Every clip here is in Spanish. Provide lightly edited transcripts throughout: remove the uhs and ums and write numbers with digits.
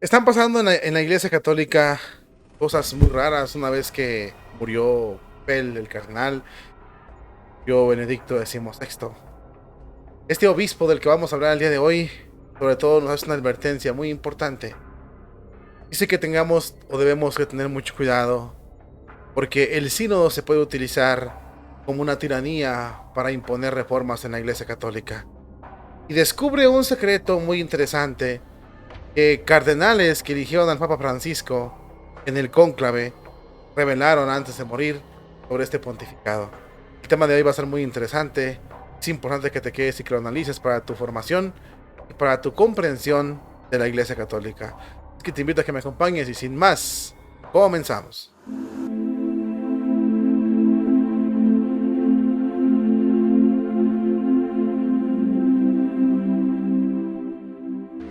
Están pasando en la Iglesia Católica cosas muy raras una vez que murió Pell, el cardenal, murió Benedicto XVI. Este obispo del que vamos a hablar el día de hoy, sobre todo nos hace una advertencia muy importante. Dice que tengamos o debemos de tener mucho cuidado, porque el sínodo se puede utilizar como una tiranía para imponer reformas en la Iglesia Católica. Y descubre un secreto muy interesante, que cardenales que eligieron al Papa Francisco en el cónclave revelaron antes de morir sobre este pontificado. El tema de hoy va a ser muy interesante. Es importante que te quedes y que lo analices para tu formación y para tu comprensión de la Iglesia Católica. Es que te invito a que me acompañes y sin más, comenzamos.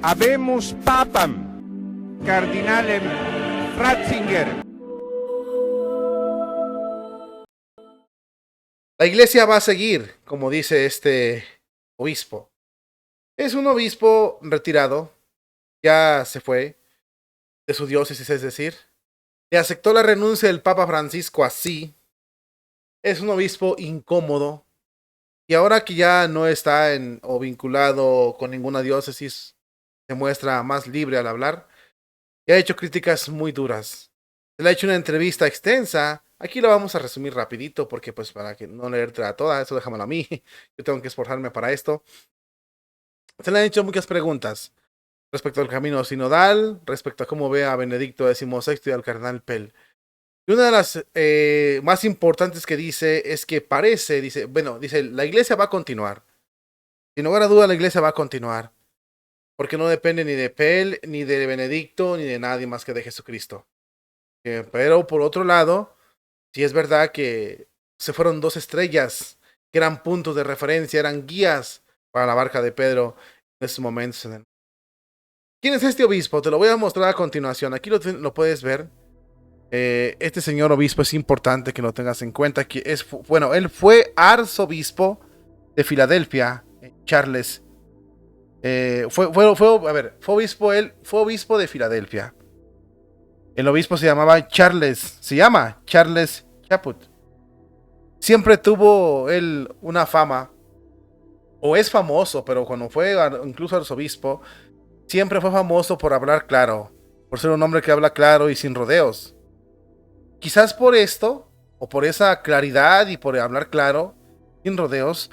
Habemus Papam, Cardinalem Ratzinger. La Iglesia va a seguir, como dice este obispo. Es un obispo retirado, ya se fue de su diócesis, es decir, le aceptó la renuncia del Papa Francisco así. Es un obispo incómodo y ahora que ya no está o vinculado con ninguna diócesis, se muestra más libre al hablar y ha hecho críticas muy duras. Se le ha hecho una entrevista extensa. Aquí la vamos a resumir rapidito porque pues para que no leértela toda, eso déjamelo a mí. Yo tengo que esforzarme para esto. Se le han hecho muchas preguntas respecto al camino sinodal, respecto a cómo ve a Benedicto XVI y al cardenal Pell. Y una de las más importantes que dice es que dice, la iglesia va a continuar. Sin lugar a duda, la iglesia va a continuar. Porque no depende ni de Pell, ni de Benedicto, ni de nadie más que de Jesucristo. Pero por otro lado, sí es verdad que se fueron dos estrellas, que eran puntos de referencia, eran guías para la barca de Pedro en estos momentos. ¿Quién es este obispo? Te lo voy a mostrar a continuación. Aquí lo puedes ver. Este señor obispo es importante que lo tengas en cuenta. Él fue arzobispo de Filadelfia, Charles. Fue obispo de Filadelfia. El obispo se llama Charles Chaput. Siempre tuvo él una fama, o es famoso, pero cuando fue incluso arzobispo, siempre fue famoso por hablar claro, por ser un hombre que habla claro y sin rodeos. Quizás por esto, o por esa claridad y por hablar claro, sin rodeos,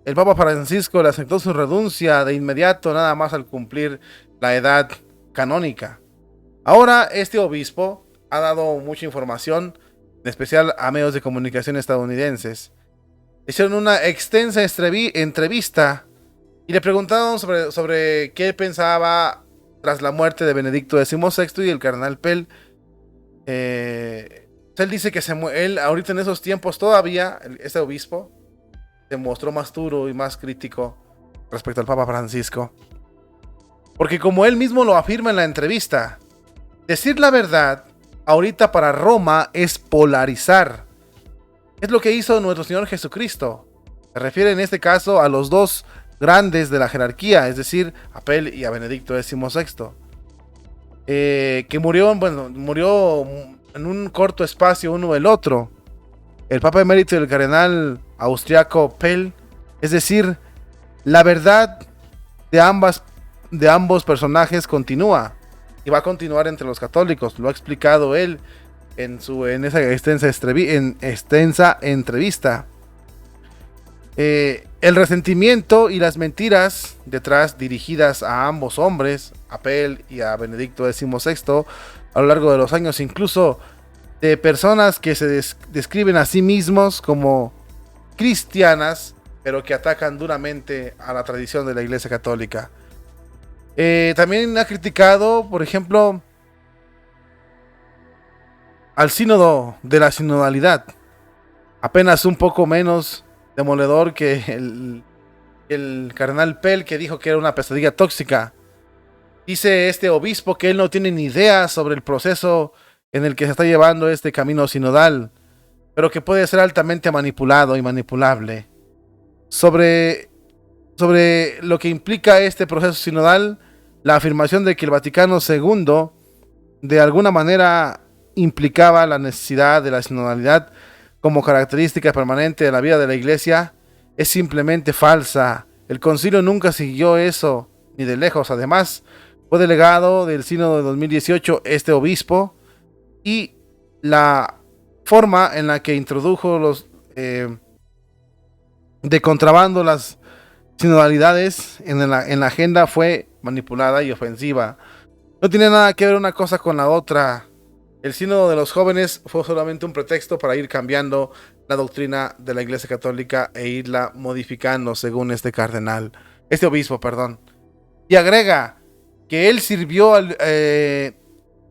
el Papa Francisco le aceptó su renuncia de inmediato, nada más al cumplir la edad canónica. Ahora este obispo ha dado mucha información, en especial a medios de comunicación estadounidenses. Hicieron una extensa entrevista y le preguntaron sobre qué pensaba tras la muerte de Benedicto XVI y el cardenal Pell. Él dice que él ahorita en esos tiempos todavía, este obispo, se mostró más duro y más crítico respecto al Papa Francisco. Porque como él mismo lo afirma en la entrevista, decir la verdad ahorita para Roma es polarizar. Es lo que hizo nuestro Señor Jesucristo. Se refiere en este caso a los dos grandes de la jerarquía, es decir, a Pell y a Benedicto XVI. Que murió en un corto espacio uno del otro. El Papa Emérito y el cardenal austriaco Pell, es decir, la verdad de ambos personajes continúa y va a continuar entre los católicos. Lo ha explicado él en esa extensa entrevista. El resentimiento y las mentiras detrás dirigidas a ambos hombres, a Pell y a Benedicto XVI, a lo largo de los años, incluso de personas que se describen a sí mismos como cristianas, pero que atacan duramente a la tradición de la Iglesia Católica. También ha criticado, por ejemplo, al sínodo de la sinodalidad, apenas un poco menos demoledor que el cardenal Pell, que dijo que era una pesadilla tóxica. Dice este obispo que él no tiene ni idea sobre el proceso en el que se está llevando este camino sinodal, pero que puede ser altamente manipulado y manipulable. Sobre lo que implica este proceso sinodal, la afirmación de que el Vaticano II de alguna manera implicaba la necesidad de la sinodalidad como característica permanente de la vida de la Iglesia es simplemente falsa. El concilio nunca siguió eso, ni de lejos. Además, fue delegado del Sínodo de 2018 este obispo, y la forma en la que introdujo los de contrabando las sinodalidades en la agenda fue manipulada y ofensiva. No tiene nada que ver una cosa con la otra. El sínodo de los jóvenes fue solamente un pretexto para ir cambiando la doctrina de la Iglesia Católica e irla modificando según este obispo, perdón. Y agrega que él sirvió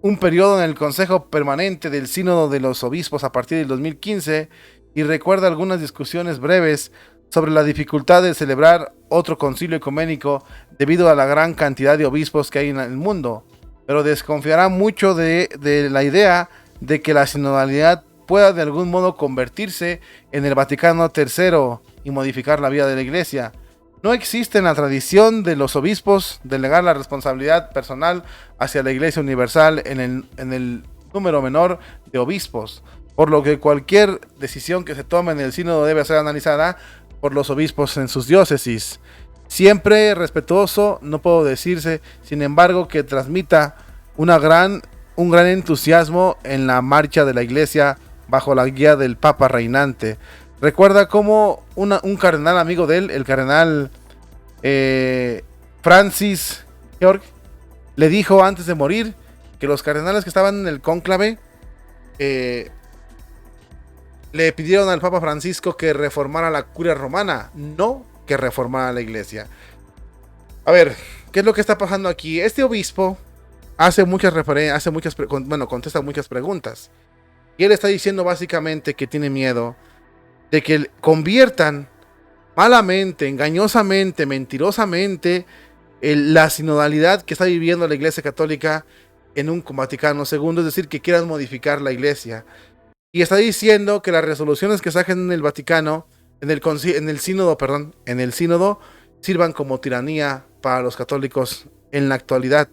un periodo en el Consejo Permanente del Sínodo de los Obispos a partir del 2015 y recuerda algunas discusiones breves sobre la dificultad de celebrar otro concilio ecuménico debido a la gran cantidad de obispos que hay en el mundo, pero desconfiará mucho de la idea de que la sinodalidad pueda de algún modo convertirse en el Vaticano III y modificar la vida de la Iglesia. No existe en la tradición de los obispos delegar la responsabilidad personal hacia la Iglesia Universal en el número menor de obispos, por lo que cualquier decisión que se tome en el sínodo debe ser analizada por los obispos en sus diócesis. Siempre respetuoso, no puedo decirse, sin embargo, que transmita un gran entusiasmo en la marcha de la Iglesia bajo la guía del Papa reinante. Recuerda cómo un cardenal amigo de él, el cardenal Francis Georg, le dijo antes de morir que los cardenales que estaban en el cónclave le pidieron al Papa Francisco que reformara la curia romana, no que reformara la Iglesia. A ver, ¿qué es lo que está pasando aquí? Este obispo hace muchas referencias, contesta muchas preguntas. Y él está diciendo básicamente que tiene miedo de que conviertan malamente, engañosamente, mentirosamente la sinodalidad que está viviendo la Iglesia Católica en un Vaticano II, es decir, que quieran modificar la Iglesia. Y está diciendo que las resoluciones que saquen en el Vaticano, en el sínodo, sirvan como tiranía para los católicos en la actualidad.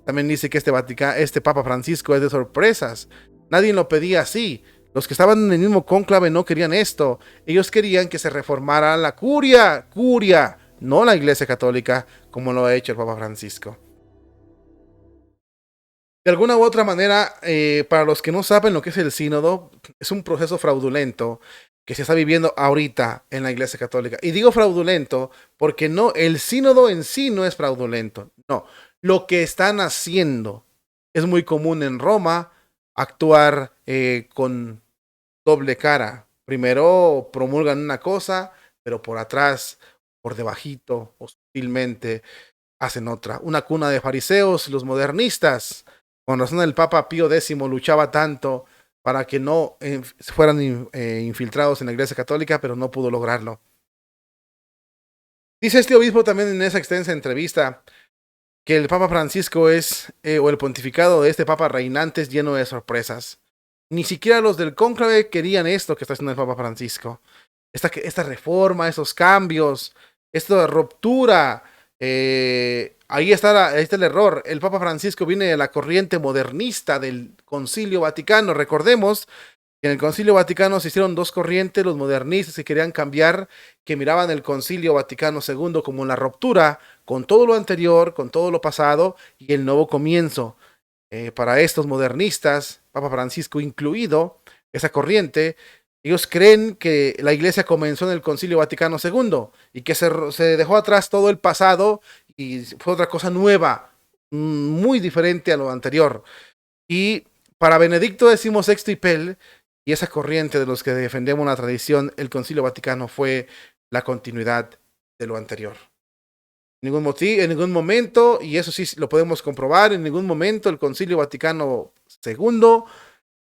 También dice que este Papa Francisco es de sorpresas. Nadie lo pedía así. Los que estaban en el mismo cónclave no querían esto. Ellos querían que se reformara la curia, no la Iglesia Católica, como lo ha hecho el Papa Francisco. De alguna u otra manera, para los que no saben lo que es el sínodo, es un proceso fraudulento que se está viviendo ahorita en la Iglesia Católica. Y digo fraudulento porque no, el sínodo en sí no es fraudulento. No, lo que están haciendo es muy común en Roma, actuar con doble cara. Primero promulgan una cosa, pero por atrás, por debajito o sutilmente hacen otra. Una cuna de fariseos, los modernistas. Con razón el Papa Pío X luchaba tanto para que no fueran infiltrados en la Iglesia Católica, pero no pudo lograrlo. Dice este obispo también en esa extensa entrevista que el Papa Francisco o el pontificado de este Papa reinante es lleno de sorpresas. Ni siquiera los del cónclave querían esto que está haciendo el Papa Francisco. Esta reforma, esos cambios, esta ruptura. Ahí está el error. El Papa Francisco viene de la corriente modernista del Concilio Vaticano. Recordemos que en el Concilio Vaticano se hicieron dos corrientes, los modernistas que querían cambiar, que miraban el Concilio Vaticano II como la ruptura con todo lo anterior, con todo lo pasado y el nuevo comienzo. Para estos modernistas, Papa Francisco incluido, esa corriente, ellos creen que la Iglesia comenzó en el Concilio Vaticano II y que se dejó atrás todo el pasado y fue otra cosa nueva, muy diferente a lo anterior. Y para Benedicto XVI y Pell, y esa corriente de los que defendemos la tradición, el Concilio Vaticano fue la continuidad de lo anterior. En ningún momento, y eso sí lo podemos comprobar, en ningún momento el Concilio Vaticano II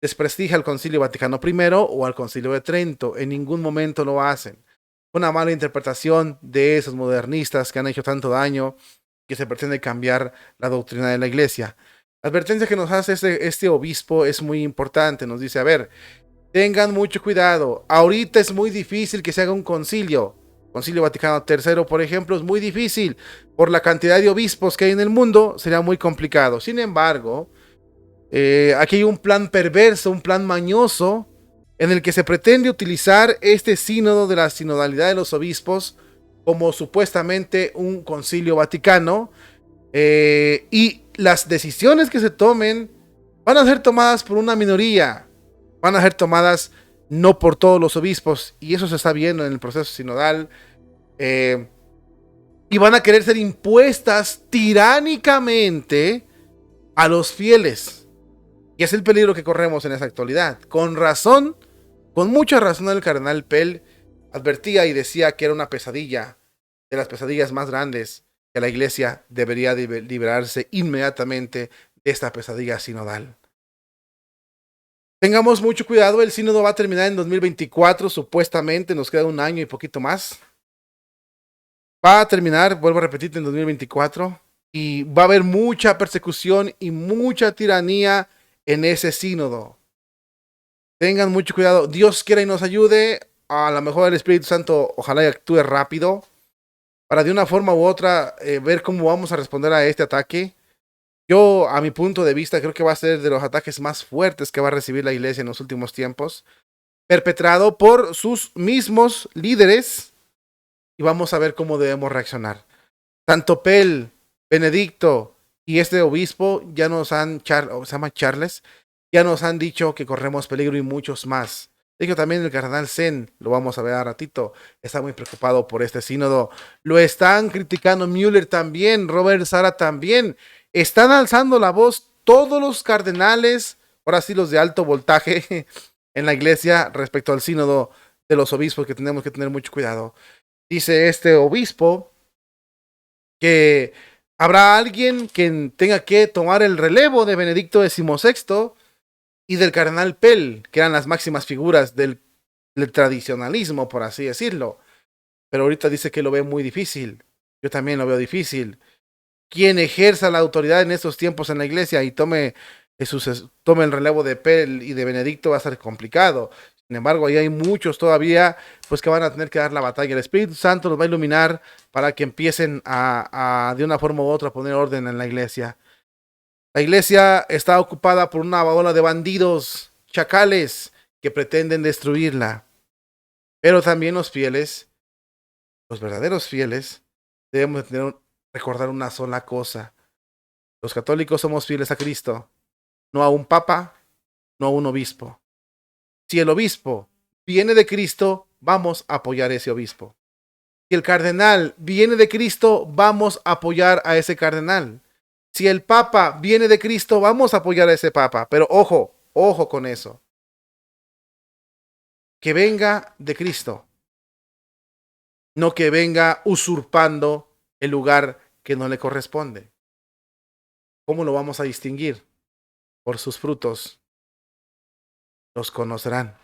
desprestigia al Concilio Vaticano I o al Concilio de Trento. En ningún momento lo hacen. Una mala interpretación de esos modernistas que han hecho tanto daño, que se pretende cambiar la doctrina de la Iglesia. La advertencia que nos hace este obispo es muy importante. Nos dice, a ver, tengan mucho cuidado. Ahorita es muy difícil que se haga un concilio. Concilio Vaticano III, por ejemplo, es muy difícil. Por la cantidad de obispos que hay en el mundo, sería muy complicado. Sin embargo, aquí hay un plan perverso, un plan mañoso, en el que se pretende utilizar este sínodo de la sinodalidad de los obispos como supuestamente un concilio vaticano, y las decisiones que se tomen van a ser tomadas por una minoría, van a ser tomadas no por todos los obispos, y eso se está viendo en el proceso sinodal, y van a querer ser impuestas tiránicamente a los fieles, y es el peligro que corremos en esa actualidad. Con razón, con mucha razón, el cardenal Pell advertía y decía que era una pesadilla, de las pesadillas más grandes, que la iglesia debería liberarse inmediatamente de esta pesadilla sinodal. Tengamos mucho cuidado, el sínodo va a terminar en 2024, supuestamente, nos queda un año y poquito más. Va a terminar, vuelvo a repetir, en 2024, y va a haber mucha persecución y mucha tiranía en ese sínodo. Tengan mucho cuidado, Dios quiera y nos ayude, a lo mejor el Espíritu Santo ojalá actúe rápido, para de una forma u otra ver cómo vamos a responder a este ataque. Yo, a mi punto de vista, creo que va a ser de los ataques más fuertes que va a recibir la iglesia en los últimos tiempos, perpetrado por sus mismos líderes, y vamos a ver cómo debemos reaccionar. Tanto Pell, Benedicto y este obispo ya nos han, se llama Charles, ya nos han dicho que corremos peligro, y muchos más. De hecho, también el cardenal Zen, lo vamos a ver a ratito, está muy preocupado por este sínodo. Lo están criticando Müller también, Robert Sara también. Están alzando la voz todos los cardenales, ahora sí los de alto voltaje en la iglesia, respecto al sínodo de los obispos, que tenemos que tener mucho cuidado. Dice este obispo que habrá alguien que tenga que tomar el relevo de Benedicto XVI y del cardenal Pell, que eran las máximas figuras del tradicionalismo, por así decirlo. Pero ahorita dice que lo ve muy difícil. Yo también lo veo difícil. Quien ejerza la autoridad en estos tiempos en la iglesia y tome el relevo de Pell y de Benedicto va a ser complicado. Sin embargo, ahí hay muchos todavía pues que van a tener que dar la batalla. El Espíritu Santo los va a iluminar para que empiecen de una forma u otra a poner orden en la iglesia. La iglesia está ocupada por una ola de bandidos, chacales, que pretenden destruirla. Pero también los fieles, los verdaderos fieles, debemos recordar una sola cosa. Los católicos somos fieles a Cristo, no a un papa, no a un obispo. Si el obispo viene de Cristo, vamos a apoyar a ese obispo. Si el cardenal viene de Cristo, vamos a apoyar a ese cardenal. Si el papa viene de Cristo, vamos a apoyar a ese papa. Pero ojo, ojo con eso. Que venga de Cristo, no que venga usurpando el lugar que no le corresponde. ¿Cómo lo vamos a distinguir? Por sus frutos los conocerán.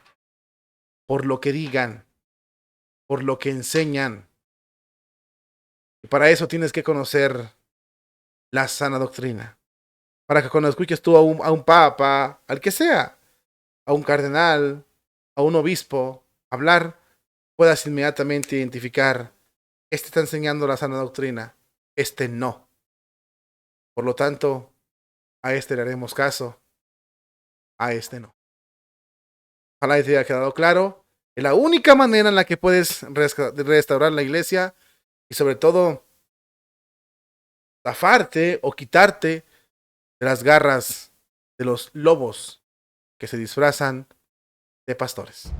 Por lo que digan, por lo que enseñan. Y para eso tienes que conocer la sana doctrina. Para que cuando escuches tú a un papa, al que sea, a un cardenal, a un obispo, hablar, puedas inmediatamente identificar, este está enseñando la sana doctrina, este no. Por lo tanto, a este le haremos caso, a este no. Ojalá te haya quedado claro. Es la única manera en la que puedes restaurar la iglesia y sobre todo zafarte o quitarte de las garras de los lobos que se disfrazan de pastores.